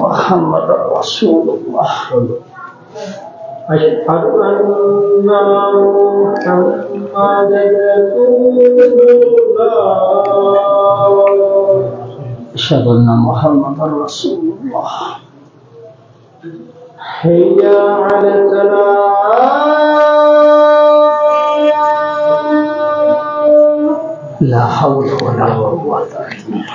محمد رسول اللہ أشهد أن محمدا رسول الله أشهد أن محمد رسول الله حي على الصلاة لا حول ولا قوة إلا بالله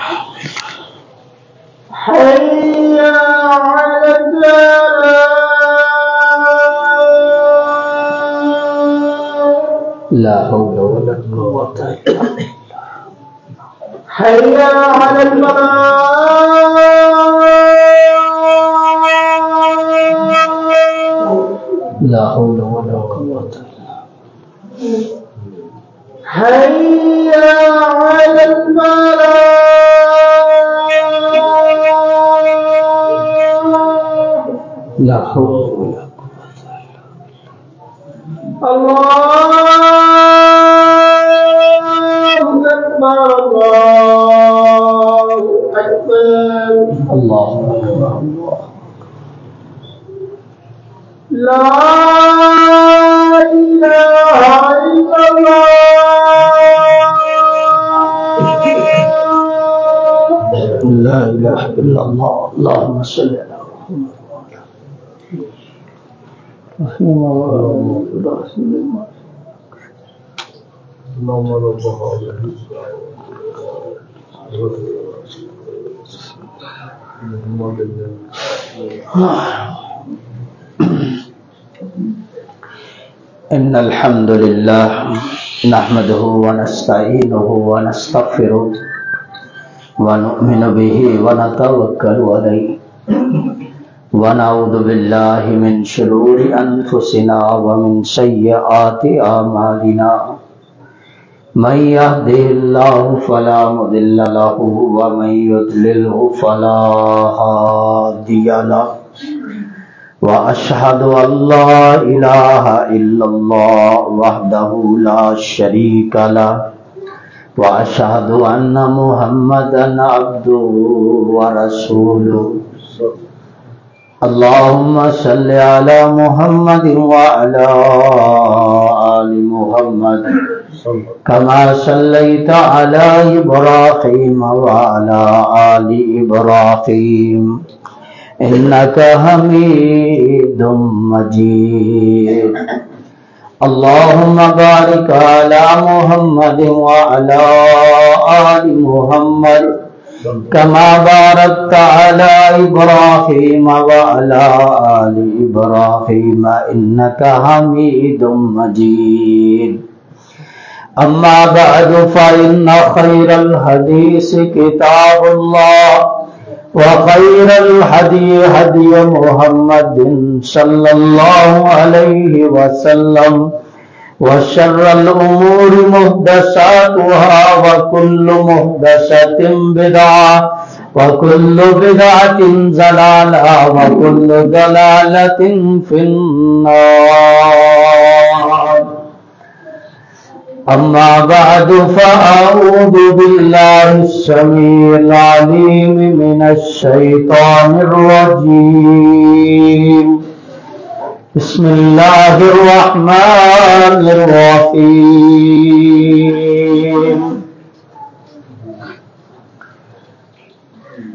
حي على الفلاح لا حول ولا قوة إلا بالله حي على الفلاح لا حول ولا قوة إلا حي على الفلاح لا حول ولا قوة إلا الله أكبر الله أكبر الله أكبر الله لا إله إلا الله لا إله إلا الله اللهم صل على محمد اللهم رب هذه إن الحمد لله نحمده ونستعينه ونستغفره ونؤمن به ونتوكل عليه ونعوذ بالله من شرور أنفسنا ومن سيئات أعمالنا من يهده الله فلا مضل له ومن يضلله فلا هادي له وأشهد أن لا إله إلا الله وحده لا شريك له وأشهد أن محمدا عبده ورسوله اللهم صل على محمد وعلى آل محمد كما صليت على إبراهيم وعلى آل إبراهيم إنك حميد مجيد اللهم بارك على محمد وعلى آل محمد كما باركت على إبراهيم وعلى آل إبراهيم إنك حميد مجيد أما بعد فإن خير الحديث كتاب الله وخير الهدي هدي محمد صلى الله عليه وسلم وشر الأمور محدثاتها وكل محدثة بدعة وكل بدعة ضلالة وكل ضلالة في النار أما بعد فأعوذ بالله السميع العليم من الشيطان الرجيم بسم الله الرحمن الرحيم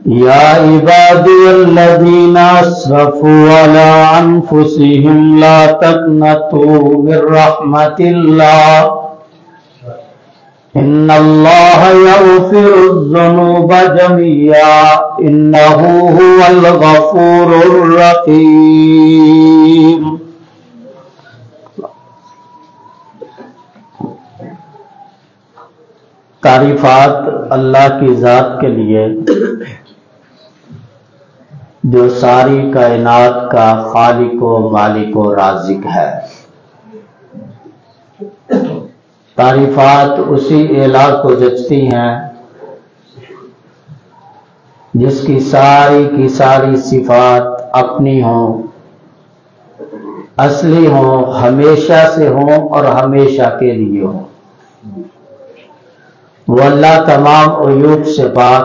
يا عبادي الذين أسرفوا على أنفسهم لا تقنطوا من رحمة الله إن الله يغفر الذنوب جميعا إنه هو الغفور الرحيم تعریفات اللہ کی ذات کے لیے جو ساری کائنات کا خالق و مالک و رازق ہے. تعریفات اسی الہ کو جچتی ہیں جس کی ساری صفات اپنی ہوں، اصلی ہوں، ہمیشہ سے ہوں اور ہمیشہ کے لیے ہوں. وہ اللہ تمام عیوب سے پاک،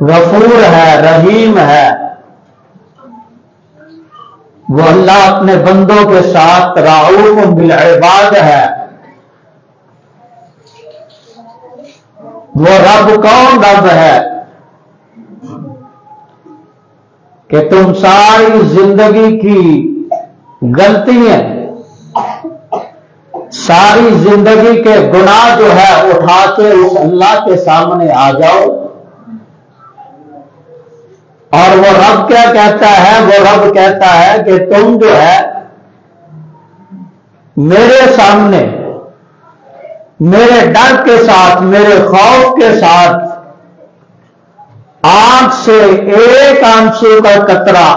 غفور ہے، رحیم ہے، وہ اللہ اپنے بندوں کے ساتھ رؤوف بالعباد ہے۔ وہ رب کون رب ہے کہ تم ساری زندگی کی غلطیاں، ساری زندگی کے گناہ جو ہے اٹھا کے اس اللہ کے سامنے آ جاؤ، اور وہ رب کیا کہتا ہے؟ وہ رب کہتا ہے کہ تم جو ہے میرے سامنے میرے ڈر کے ساتھ، میرے خوف کے ساتھ آنکھ سے ایک آنسو کا قطرہ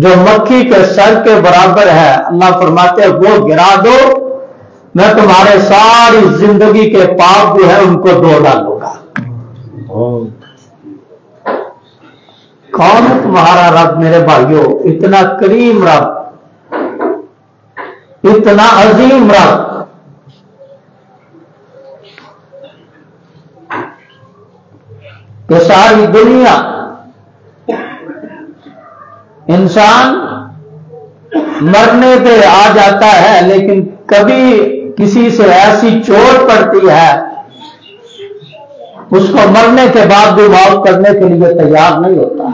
جو مکھی کے سر کے برابر ہے، اللہ فرماتے ہیں وہ گرا دو، میں تمہارے ساری زندگی کے پاپ جو ہے ان کو دھو ڈالوں گا۔ کون ہے تمہارا رب میرے بھائیوں؟ اتنا کریم رب، اتنا عظیم رب، کہ ساری دنیا انسان مرنے پہ آ جاتا ہے، لیکن کبھی کسی سے ایسی چوٹ پڑتی ہے اس کو مرنے کے بعد بھی معاف کرنے کے لیے تیار نہیں ہوتا۔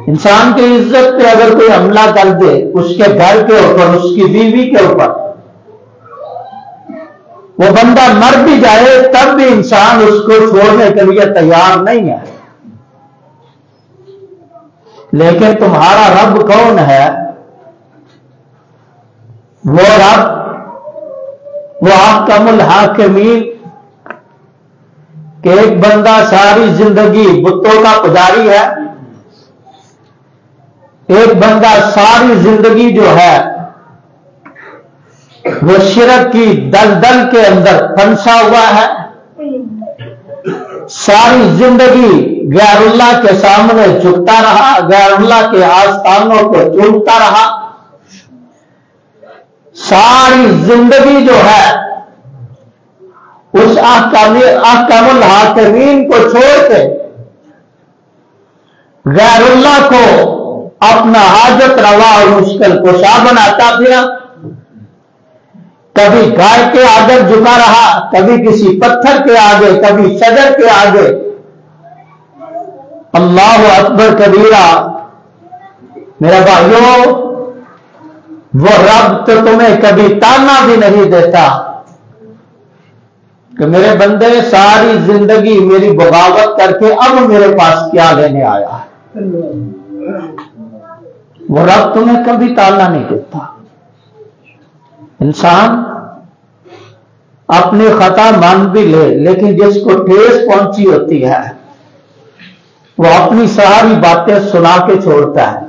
انسان کی عزت پہ اگر کوئی حملہ کر دے، اس کے گھر کے اوپر، اس کی بیوی کے اوپر، وہ بندہ مر بھی جائے تب بھی انسان اس کو چھوڑنے کے لیے تیار نہیں ہے۔ لیکن تمہارا رب کون ہے؟ وہ رب، وہ احکم الحاکمین، کہ ایک بندہ ساری زندگی بتوں کا پجاری ہے، ایک بندہ ساری زندگی جو ہے وہ شرک کی دلدل کے اندر پھنسا ہوا ہے، ساری زندگی غیر اللہ کے سامنے جھکتا رہا، غیر اللہ کے آستانوں کو چومتا رہا، ساری زندگی جو ہے اس احکام الحاکمین کو چھوڑ کے غیر اللہ کو اپنا حاجت روا اور مشکل کشا بناتا پھرا، کبھی گائے کے آگے جھکا رہا، کبھی کسی پتھر کے آگے، کبھی شجر کے آگے۔ اللہ اکبر کبیرہ۔ میرا بھائیوں، وہ رب تو تمہیں کبھی تانا بھی نہیں دیتا کہ میرے بندے ساری زندگی میری بغاوت کر کے اب میرے پاس کیا لینے آیا ہے۔ وہ رب تمہیں کبھی تانا نہیں دیتا۔ انسان اپنی خطا مان بھی لے، لیکن جس کو ٹھیس پہنچی ہوتی ہے وہ اپنی ساری باتیں سنا کے چھوڑتا ہے۔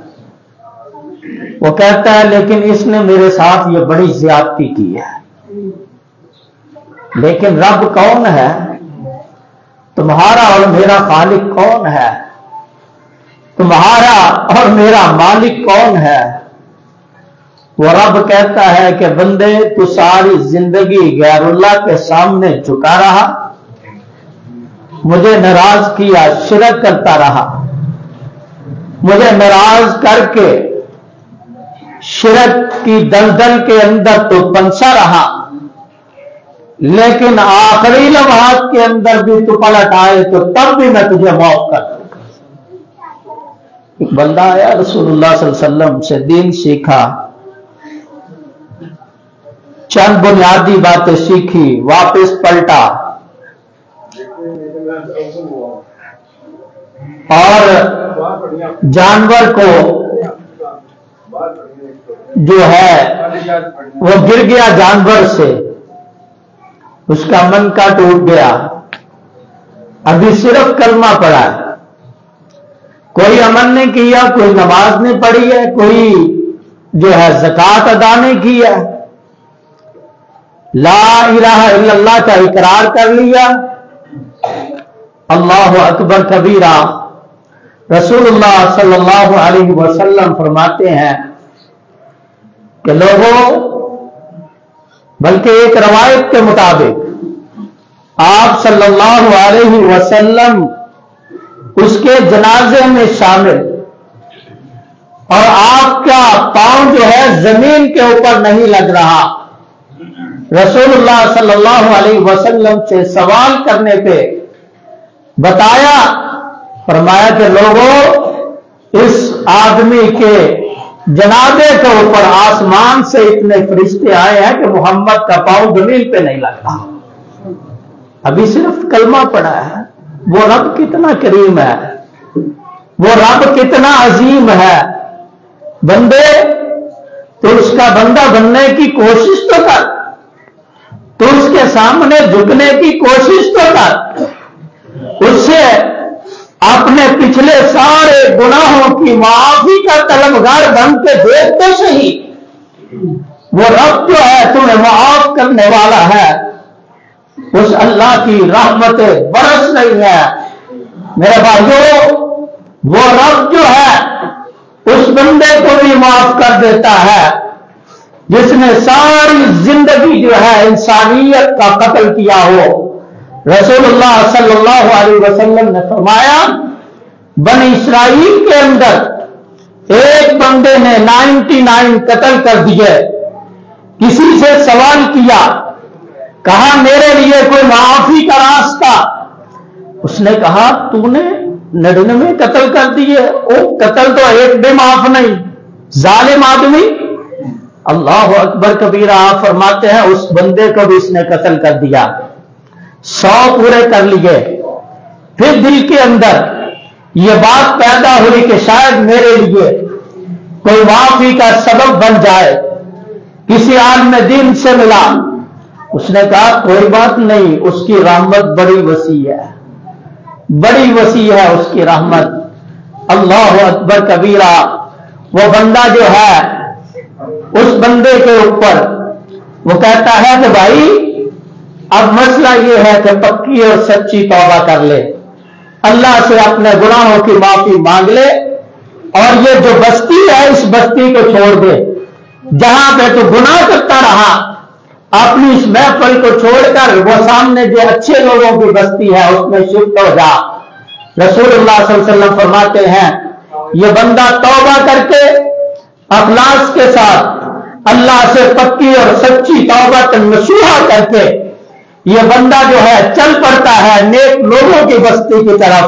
وہ کہتا ہے لیکن اس نے میرے ساتھ یہ بڑی زیادتی کی ہے۔ لیکن رب کون ہے؟ تمہارا اور میرا خالق کون ہے؟ تمہارا اور میرا مالک کون ہے؟ وہ رب کہتا ہے کہ بندے تو ساری زندگی غیر اللہ کے سامنے جھکا رہا، مجھے ناراض کیا، شرک کرتا رہا، مجھے ناراض کر کے شرک کی دلدل کے اندر تو پنسا رہا، لیکن آخری لمحات کے اندر بھی تو پلٹ آئے تو تب بھی میں تجھے معاف کر دوں گا۔ ایک بندہ آیا رسول اللہ صلی اللہ علیہ وسلم سے دین سیکھا، چند بنیادی باتیں سیکھی، واپس پلٹا اور جانور کو جو ہے وہ گر گیا جانور سے، اس کا من کا ٹوٹ گیا، ابھی صرف کلمہ پڑھا ہے، کوئی عمل نہیں کیا، کوئی نماز نہیں پڑھی ہے، کوئی جو ہے زکوٰۃ ادا نہیں کی ہے، لا الہ الا اللہ کا اقرار کر لیا، اللہ اکبر کبیرہ۔ رسول اللہ صلی اللہ علیہ وسلم فرماتے ہیں کہ لوگوں، بلکہ ایک روایت کے مطابق آپ صلی اللہ علیہ وسلم اس کے جنازے میں شامل، اور آپ کا پاؤں جو ہے زمین کے اوپر نہیں لگ رہا۔ رسول اللہ صلی اللہ علیہ وسلم سے سوال کرنے پہ بتایا، فرمایا کہ لوگوں، اس آدمی کے جنازے کے اوپر آسمان سے اتنے فرشتے آئے ہیں کہ محمد کا پاؤں زمین پہ نہیں لگ رہا۔ ابھی صرف کلمہ پڑھا ہے۔ وہ رب کتنا کریم ہے، وہ رب کتنا عظیم ہے۔ بندے، تو اس کا بندہ بننے کی کوشش تو کر، تو اس کے سامنے جھکنے کی کوشش تو کر، اس سے اپنے پچھلے سارے گناہوں کی معافی کا طلبگار بن کے دیکھ تو صحیح۔ وہ رب جو ہے تمہیں معاف کرنے والا ہے، اس اللہ کی رحمتیں برس رہی ہے۔ میرے بھائیوں، وہ رب جو ہے اس بندے کو بھی معاف کر دیتا ہے جس نے ساری زندگی جو ہے انسانیت کا قتل کیا ہو۔ رسول اللہ صلی اللہ علیہ وسلم نے فرمایا، بنی اسرائیل کے اندر ایک بندے نے 99 قتل کر دیے۔ کسی سے سوال کیا، کہا میرے لیے کوئی معافی کا راستہ؟ اس نے کہا تو نے 99 قتل کر دیے، او قتل تو ایک بھی معاف نہیں، ظالم آدمی۔ اللہ اکبر کبیرہ۔ آپ فرماتے ہیں اس بندے کو بھی اس نے قتل کر دیا، 100 پورے کر لیے۔ پھر دل کے اندر یہ بات پیدا ہوئی کہ شاید میرے لیے کوئی معافی کا سبب بن جائے۔ کسی عالم دین سے ملا، اس نے کہا کوئی بات نہیں، اس کی رحمت بڑی وسیع ہے، بڑی وسیع ہے اس کی رحمت۔ اللہ اکبر کبیرہ۔ وہ بندہ جو ہے اس بندے کے اوپر وہ کہتا ہے کہ بھائی اب مسئلہ یہ ہے کہ پکی اور سچی توبہ کر لے، اللہ سے اپنے گناہوں کی معافی مانگ لے، اور یہ جو بستی ہے اس بستی کو چھوڑ دے، جہاں پہ تو گناہ کرتا رہا اپنی اس محفل کو چھوڑ کر وہ سامنے جو اچھے لوگوں کی بستی ہے اس میں شفٹ ہو جا۔ رسول اللہ صلی اللہ علیہ وسلم فرماتے ہیں یہ بندہ توبہ کر کے اخلاص کے ساتھ اللہ سے پکی اور سچی توبہ نصوحہ کر کے یہ بندہ جو ہے چل پڑتا ہے نیک لوگوں کی بستی کی طرف۔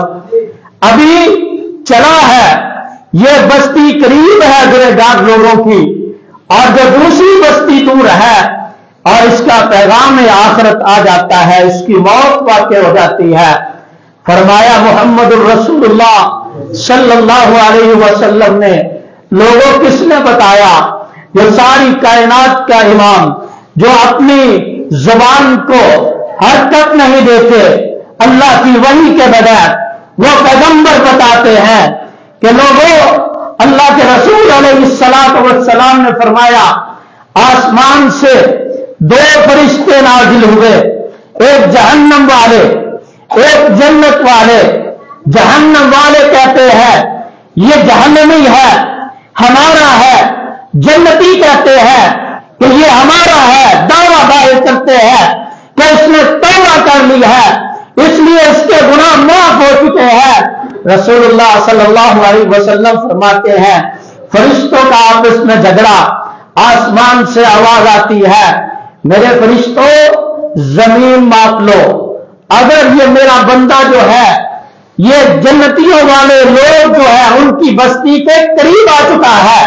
ابھی چلا ہے، یہ بستی قریب ہے گنہگار لوگوں کی، اور جو دوسری بستی دور ہے اور اس کا پیغام آخرت آ جاتا ہے، اس کی موت واقع ہو جاتی ہے۔ فرمایا محمد الرسول اللہ صلی اللہ علیہ وسلم نے، لوگوں کس نے بتایا؟ جو ساری کائنات کا امام، جو اپنی زبان کو حرکت نہیں دیتے اللہ کی وحی کے بغیر، وہ پیغمبر بتاتے ہیں کہ لوگوں، اللہ کے رسول علیہ السلام نے فرمایا آسمان سے 2 فرشتے نازل ہوئے، ایک جہنم والے ایک جنت والے۔ جہنم والے کہتے ہیں یہ جہنمی ہے ہمارا ہے، جنتی کہتے ہیں کہ یہ ہمارا ہے، دعویٰ دائر کرتے ہیں کہ اس نے توبہ کر لی ہے اس لیے اس کے گناہ معاف ہو چکے ہیں۔ رسول اللہ صلی اللہ علیہ وسلم فرماتے ہیں فرشتوں کا آپس میں جھگڑا، آسمان سے آواز آتی ہے میرے فرشتوں زمین ماپ لو، اگر یہ میرا بندہ جو ہے یہ جنتیوں والے لوگ جو ہے ان کی بستی کے قریب آ چکا ہے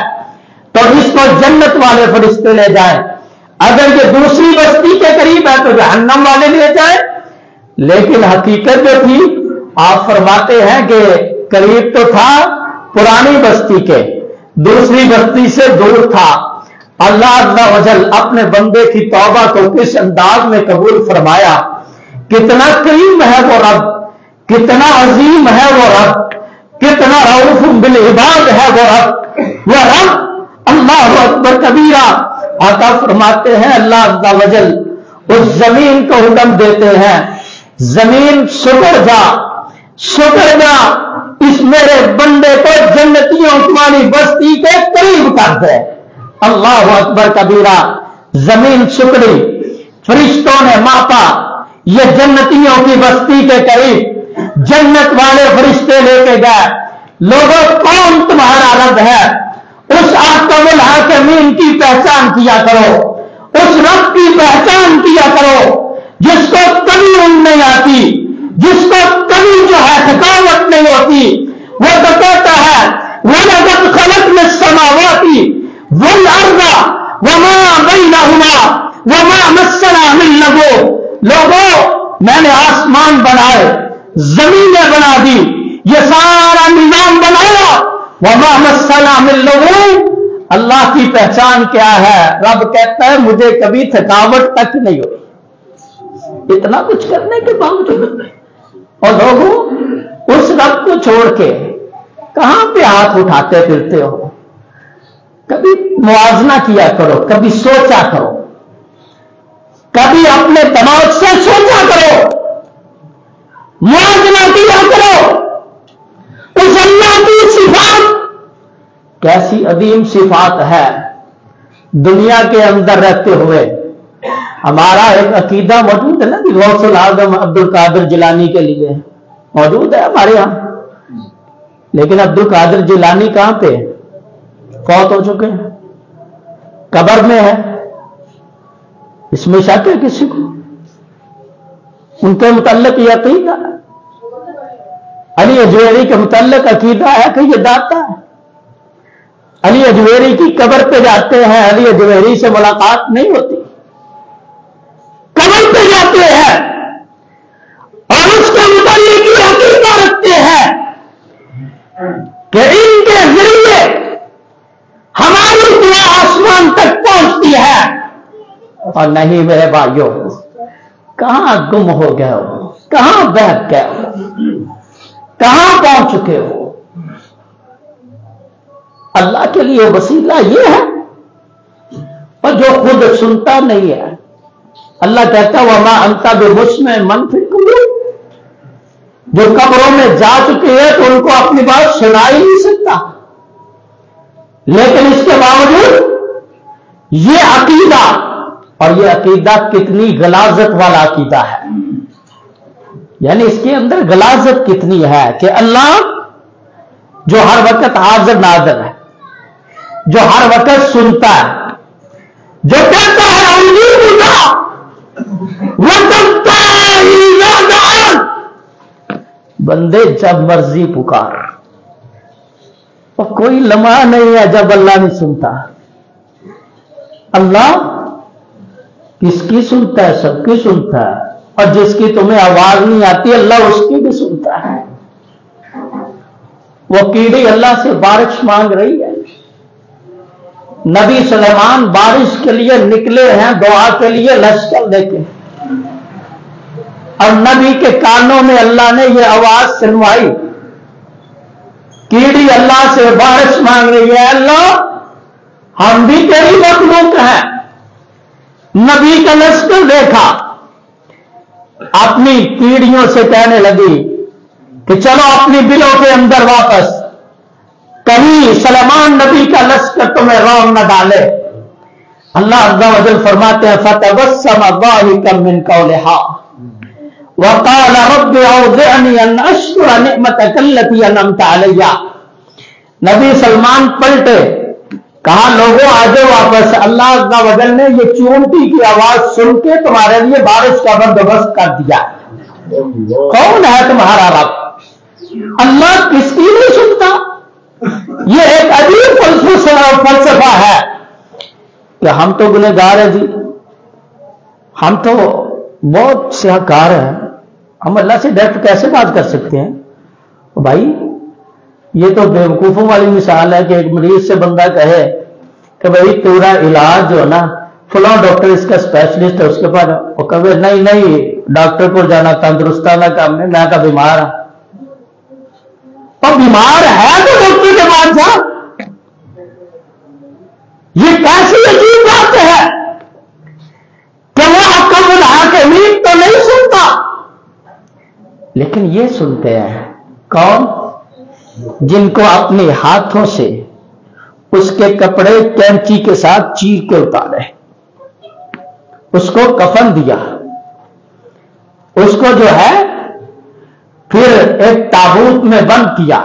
تو اس کو جنت والے فرشتے لے جائیں، اگر یہ دوسری بستی کے قریب ہے تو جہنم والے لے جائیں۔ لیکن حقیقت جو تھی آپ فرماتے ہیں کہ قریب تو تھا پرانی بستی کے، دوسری بستی سے دور تھا۔ اللہ عز و جل اپنے بندے کی توبہ کو کس انداز میں قبول فرمایا، کتنا کریم ہے وہ رب، کتنا عظیم ہے وہ رب، کتنا رؤوف بالعباد ہے وہ رب اللہ اکبر کبیرہ۔ آقا فرماتے ہیں اللہ عز و جل اس زمین کو حکم دیتے ہیں زمین شکر جا اس میرے بندے کو جنتیوں تمہاری بستی کے قریب کر دے۔ اللہ اکبر کبیرہ۔ زمین شکری، فرشتوں نے ماپا یہ جنتیوں کی بستی کے قریب جنت والے فرشتے لے کے گئے. لوگوں کون تمہارا رب ہے؟ اس احکم الحاکمین کی پہچان کیا کرو، اس رب کی پہچان کیا کرو جس کو کبھی اونگ نہیں آتی، جس کو کبھی جو ہے تھکاوٹ نہیں ہوتی. وہ تو کہتا ہے وَلَقَدْ خَلَقْنَا السَّمَاوَاتِ وَالْأَرْضَ وَمَا بَيْنَهُمَا وَمَا مَسَّنَا مِن لُغُوبٍ. لوگوں میں نے آسمان بنائے، زمینیں بنا دی، یہ سارا نظام بنایا. وَمَا مَسَّنَا مِن لُغُوبٍ. اللہ کی پہچان کیا ہے؟ رب کہتا ہے مجھے کبھی تھکاوٹ تک نہیں ہوئی. اتنا کچھ کرنے کے باوجود اور لوگوں اس رب کو چھوڑ کے کہاں پہ ہاتھ اٹھاتے پھرتے ہو؟ کبھی موازنہ کیا کرو، کبھی سوچا کرو، کبھی اپنے دماغ سے سوچا کرو، موازنہ کیا کرو. اس اللہ کی صفات کیسی عظیم صفات ہے. دنیا کے اندر رہتے ہوئے ہمارا ایک عقیدہ موجود ہے نا کہ غوث العظم عبد القادر جیلانی کے لیے موجود ہے ہمارے یہاں، لیکن عبد القادر جیلانی کہاں پہ؟ فوت ہو چکے ہیں، قبر میں ہے. اس میں شک ہے کسی کو؟ ان کے متعلق یہ عقیدہ ہے. علی اجویری کے متعلق عقیدہ ہے کہ یہ داتا ہے. علی اجویری کی قبر پہ جاتے ہیں، علی اجویری سے ملاقات نہیں ہوتی، قبر پہ جاتے ہیں اور اس کے متعلق یہ عقیدہ رکھتے ہیں کہ ان کے ذریعے ہماری دعا آسمان تک پہنچتی ہے. اور نہیں میرے بھائیوں، کہاں گم ہو گئے ہو، کہاں بہک گئے ہو، کہاں پہنچ چکے ہو؟ اللہ کے لیے وسیلہ یہ ہے اور جو خود سنتا نہیں ہے. اللہ کہتا وَمَا أَنْتَ بِمُسْمِعٍ مَّن فِي الْقُبُورِ. جو قبروں میں جا چکے ہیں تو ان کو اپنی بات سنا ہی نہیں سکتا، لیکن اس کے باوجود یہ عقیدہ، اور یہ عقیدہ کتنی غلاظت والا عقیدہ ہے، یعنی اس کے اندر غلاظت کتنی ہے کہ اللہ جو ہر وقت حاضر ناظر ہے، جو ہر وقت سنتا ہے، جو کہتا ہے بندے جب مرضی پکار. اور کوئی لمحہ نہیں ہے جب اللہ نہیں سنتا. اللہ کس کی سنتا ہے؟ سب کی سنتا ہے. اور جس کی تمہیں آواز نہیں آتی اللہ اس کی بھی سنتا ہے. وہ کیڑی اللہ سے بارش مانگ رہی ہے. نبی سلیمان بارش کے لیے نکلے ہیں دعا کے لیے لشکر لے کے، اور نبی کے کانوں میں اللہ نے یہ آواز سنوائی. کیڑی اللہ سے بارش مانگ رہی ہے، اللہ ہم بھی تیری مخلوق ہیں. نبی کا لشکر دیکھا، اپنی کیڑیوں سے کہنے لگی کہ چلو اپنی بلوں کے اندر واپس، کہیں سلیمان نبی کا لشکر تمہیں رونق نہ ڈالے. اللہ عز و جل فرماتے ہیں فَتَبَسَّمَ ضَاحِكًا مِّن قَوْلِهَا وَقَالَ رَبِّ أَوْزِعْنِي أَنْ أَشْكُرَ نِعْمَتَكَ الَّتِي أَنْعَمْتَ عَلَيَّ. نبی سلمان پلٹے، کہا لوگوں آجے واپس، اللہ عز و جل نے یہ چونٹی کی آواز سن کے تمہارے لیے بارش کا بندوبست کر دیا. کون ہے تمہارا رب؟ اللہ کس کی نہیں سنتا؟ یہ ایک عجیب فلسفہ ہے کہ ہم تو گنہگار ہیں جی، ہم تو بہت سیاہکار ہیں، ہم اللہ سے ڈائریکٹ کیسے بات کر سکتے ہیں؟ بھائی یہ تو بیوقوفوں والی مثال ہے کہ ایک مریض سے بندہ کہے کہ بھائی تیرا علاج جو ہے نا فلاں ڈاکٹر اس کا اسپیشلسٹ ہے، اس کے پاس، وہ کہے نہیں ڈاکٹر کو جانا تندرستانہ کام ہے، میں کا بیمار ہوں. اور بیمار ہے تو ڈاکٹر کے پاس جا. یہ کیسی عجیب بات ہے کہ وہ حکم الحاکمین تو نہیں سنتا، لیکن یہ سنتے ہیں. کون؟ جن کو اپنے ہاتھوں سے اس کے کپڑے کینچی کے ساتھ چیر کے اتارے، اس کو کفن دیا، اس کو جو ہے پھر ایک تابوت میں بند کیا،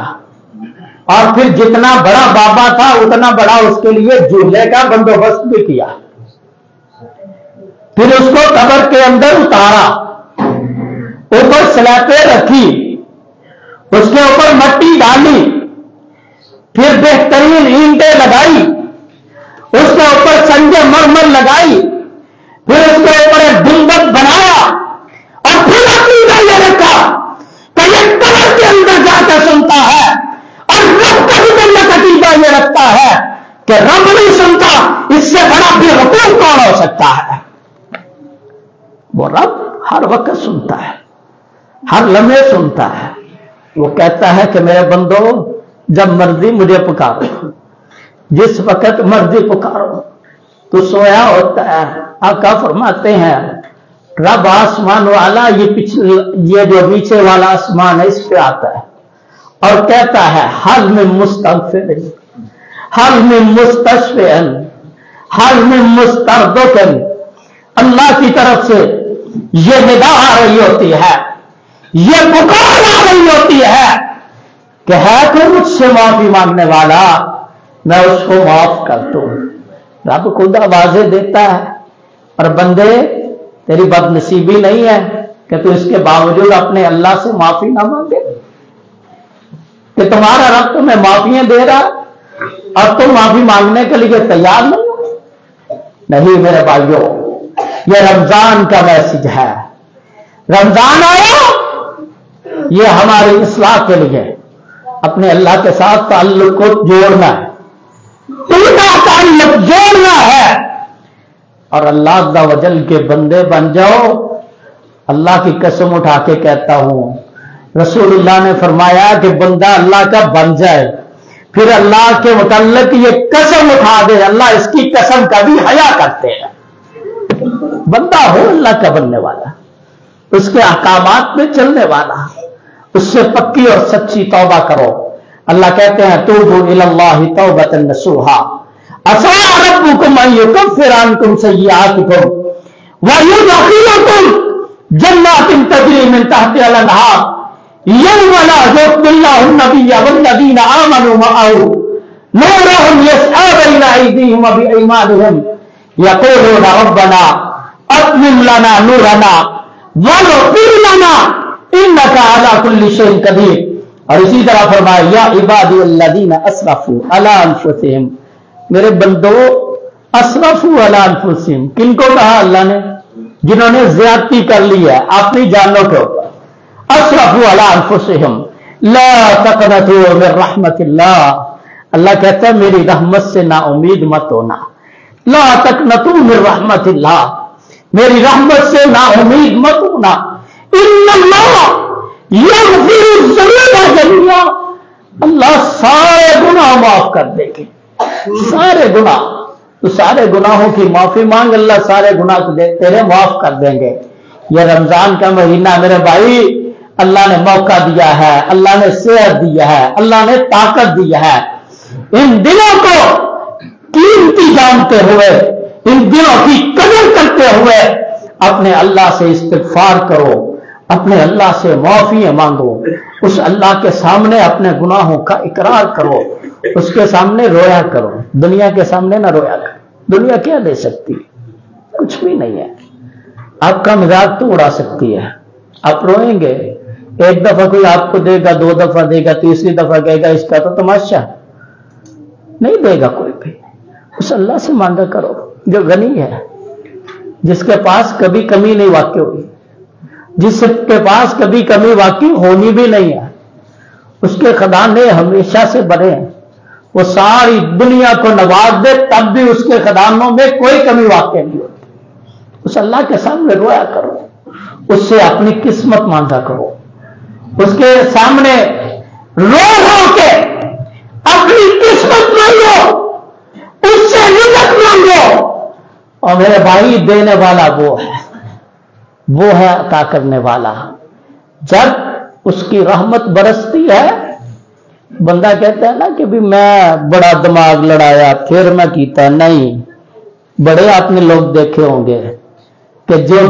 اور پھر جتنا بڑا بابا تھا اتنا بڑا اس کے لیے جھولے کا بندوبست بھی کیا، پھر اس کو قبر کے اندر اتارا، اوپر سلیپیں رکھی، اس کے اوپر مٹی ڈالی، پھر بہترین اینٹیں لگائی، اس کے اوپر سنگ مرمر لگائی، پھر اس کے اوپر ایک گنبد بنایا، اور پھر عقیدہ یہ رکھا کہ یہ قبر کے اندر جا کے سنتا ہے، اور رب کا بھی عقیدہ یہ رکھتا ہے کہ رب نہیں سنتا، اس سے بڑا بھی حکومت کون ہو سکتا ہے؟ وہ رب ہر وقت سنتا ہے، ہر لمحے سنتا ہے۔ وہ کہتا ہے کہ میرے بندو جب مرضی مجھے پکارو، جس وقت مرضی پکارو۔ تو سویا ہوتا ہے، آقا فرماتے ہیں رب آسمان والا یہ جو نیچے والا آسمان ہے اس پہ آتا ہے اور کہتا ہے حل من مستغفر، حل من مستشفع، حل من مسترضع۔ اللہ کی طرف سے یہ ندا آ رہی ہوتی ہے، یہ پکار آ رہی ہوتی ہے کہ ہے تو مجھ سے معافی مانگنے والا، میں اس کو معاف کر دوں۔ رب خود آوازیں دیتا ہے، اور بندے تیری بد نصیبی نہیں ہے کہ تو اس کے باوجود اپنے اللہ سے معافی نہ مانگے، کہ تمہارا رب تمہیں معافیاں دے رہا اور تم معافی مانگنے کے لیے تیار نہیں ہو۔ نہیں میرے بھائیوں، یہ رمضان کا میسج ہے۔ رمضان آیا، یہ ہماری اصلاح کے لیے اپنے اللہ کے ساتھ تعلق کو جوڑنا ہے، ٹوٹا تعلق جوڑنا ہے، اور اللہ عز و جل کے بندے بن جاؤ۔ اللہ کی قسم اٹھا کے کہتا ہوں، رسول اللہ نے فرمایا کہ بندہ اللہ کا بن جائے، پھر اللہ کے متعلق یہ قسم اٹھا دے، اللہ اس کی قسم کا بھی حیا کرتے ہیں۔ بندہ ہو اللہ کا بننے والا، اس کے احکامات میں چلنے والا، اس سے پکی اور سچی توبہ کرو۔ اللہ کہتے ہیں توبوا الی اللہ توبۃ نصوحا عسیٰ ربکم ان یکفر عنکم سیئاتکم ویدخلکم جنات تجری من تحتها الانہار یوم لا یخزی اللہ النبی والذین آمنوا معه نورهم یسعی بین ایدیہم وبایمانہم یقولون ربنا اتمم لنا نورنا واغفر لنا انک علی کل شیء قدیر۔ اور اسی طرح فرمایا یا عبادی الذین اسرفوا علی انفسہم، میرے بندو اسرفوا علی انفسہم، کن کو کہا اللہ نے؟ جنہوں نے زیادتی کر لی ہے اپنی جانوں کے اوپر۔ اسرفوا علی انفسہم لا تقنطوا من رحمت اللہ، اللہ کہتا ہے میری رحمت سے نا امید مت ہونا۔ لا تقنطوا من رحمت اللہ، میری رحمت سے نا امید مت ہونا۔ ان اللہ یغفر الذنوب جميعا، اللہ سارے گناہ معاف کر دے گے، سارے گناہ۔ تو سارے گناہوں کی معافی مانگ، اللہ سارے گناہ تیرے معاف کر دیں گے۔ یہ رمضان کا مہینہ میرے بھائی اللہ نے موقع دیا ہے، اللہ نے صحت دیا ہے، اللہ نے طاقت دی ہے۔ ان دنوں کو قیمتی جانتے ہوئے، ان دنوں کی قدر کرتے ہوئے اپنے اللہ سے استغفار کرو، اپنے اللہ سے معافی مانگو، اس اللہ کے سامنے اپنے گناہوں کا اقرار کرو، اس کے سامنے رویا کرو۔ دنیا کے سامنے نہ رویا کرو، دنیا کیا دے سکتی ہے؟ کچھ بھی نہیں ہے۔ آپ کا مزاج تو اڑا سکتی ہے، آپ روئیں گے، ایک دفعہ کوئی آپ کو دے گا، دو دفعہ دے گا، تیسری دفعہ کہے گا اس کا تو تماشا نہیں دے گا کوئی بھی۔ اس اللہ سے مانگا کرو جو غنی ہے، جس کے پاس کبھی کمی نہیں واقع ہوئی، جس کے پاس کبھی کمی واقع ہونی بھی نہیں ہے، اس کے خزانے ہمیشہ سے بڑے ہیں، وہ ساری دنیا کو نواز دے تب بھی اس کے خزانوں میں کوئی کمی واقع نہیں ہوتی۔ اس اللہ کے سامنے رویا کرو، اس سے اپنی قسمت مانگا کرو، اس کے سامنے رو کے اپنی قسمت مانگو، اس سے رزق مانگو۔ اور میرے بھائی دینے والا وہ ہے عطا کرنے والا۔ جب اس کی رحمت برستی ہے، بندہ کہتا ہے نا کہ بھی میں بڑا دماغ لڑایا پھر میں کیتا نہیں، بڑے آپ نے لوگ دیکھے ہوں گے کہ جو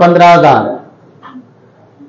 15,000।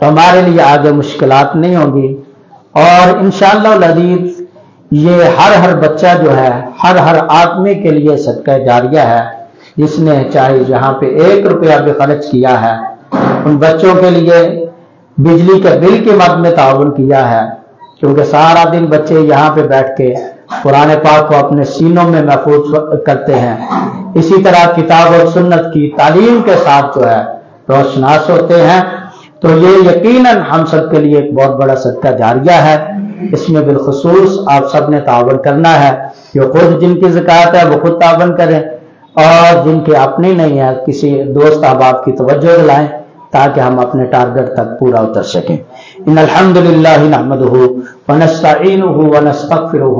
تو ہمارے لیے آگے مشکلات نہیں ہوں گی، اور انشاءاللہ العزیز یہ ہر بچہ جو ہے، ہر آدمی کے لیے صدقہ جاریہ ہے، جس نے چاہے یہاں پہ 1 روپیہ بھی خرچ کیا ہے، ان بچوں کے لیے بجلی کے بل کی مد میں تعاون کیا ہے، کیونکہ سارا دن بچے یہاں پہ بیٹھ کے قرآن پاک کو اپنے سینوں میں محفوظ کرتے ہیں، اسی طرح کتاب اور سنت کی تعلیم کے ساتھ جو ہے روشناس ہوتے ہیں، تو یہ یقیناً ہم سب کے لیے ایک بہت بڑا صدقہ جاریہ ہے۔ اس میں بالخصوص آپ سب نے تعاون کرنا ہے، جو خود جن کی زکوٰۃ ہے وہ خود تعاون کریں، اور جن کے اپنی نہیں ہے کسی دوست احباب کی توجہ دلائیں تاکہ ہم اپنے ٹارگٹ تک پورا اتر سکیں۔ ان الحمدللہ نحمدہ ونستعینہ ونستغفرہ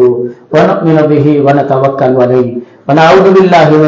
ونؤمن بہ ونتوکل علیہ ونعوذ باللہ من